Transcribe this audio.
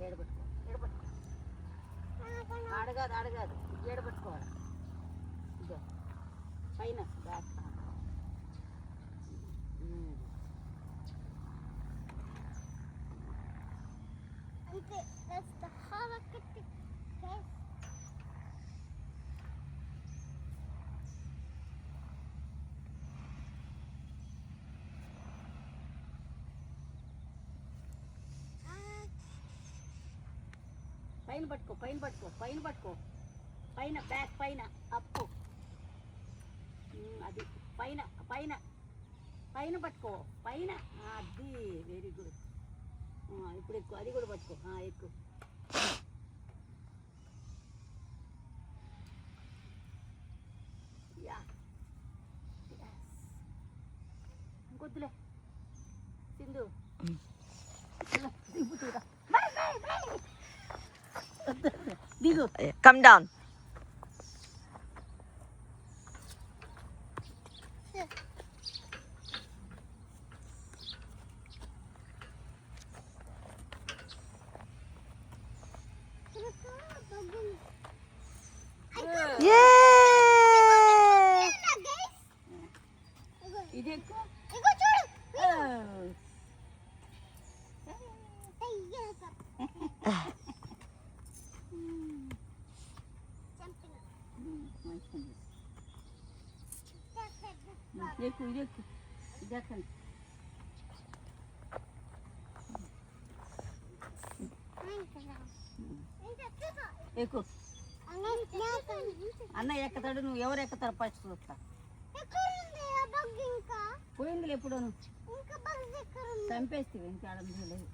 మళ్ళీ ఏడబెట్టుకో అడగాదు ఏడబెట్టుకోవాలి ఇదో పైన back Okay, that's the holocaustic case. పైన పట్టుకో పైన బ్యాక్ పైన అప్పు అది పైన పైన పైన పట్టుకో పైన అది వెరీ గుడ్ ఇప్పుడు ఎక్కువ అది కూడా పట్టుకో ఎక్కువ ఇంకొద్దులే సింధు దిగు Come down. Yay! ఇది ఎక్కువ ఎక్కువ ఇది ఎక్కువ ఇది ఎక్కండి ఎక్కువ అన్న ఎక్కుతాడు నువ్వు ఎవరు ఎక్కుతారు ఫస్ట్ చూస్తా పోయిందిలే ఎప్పుడు చంపేస్తే ఇంకా లేదు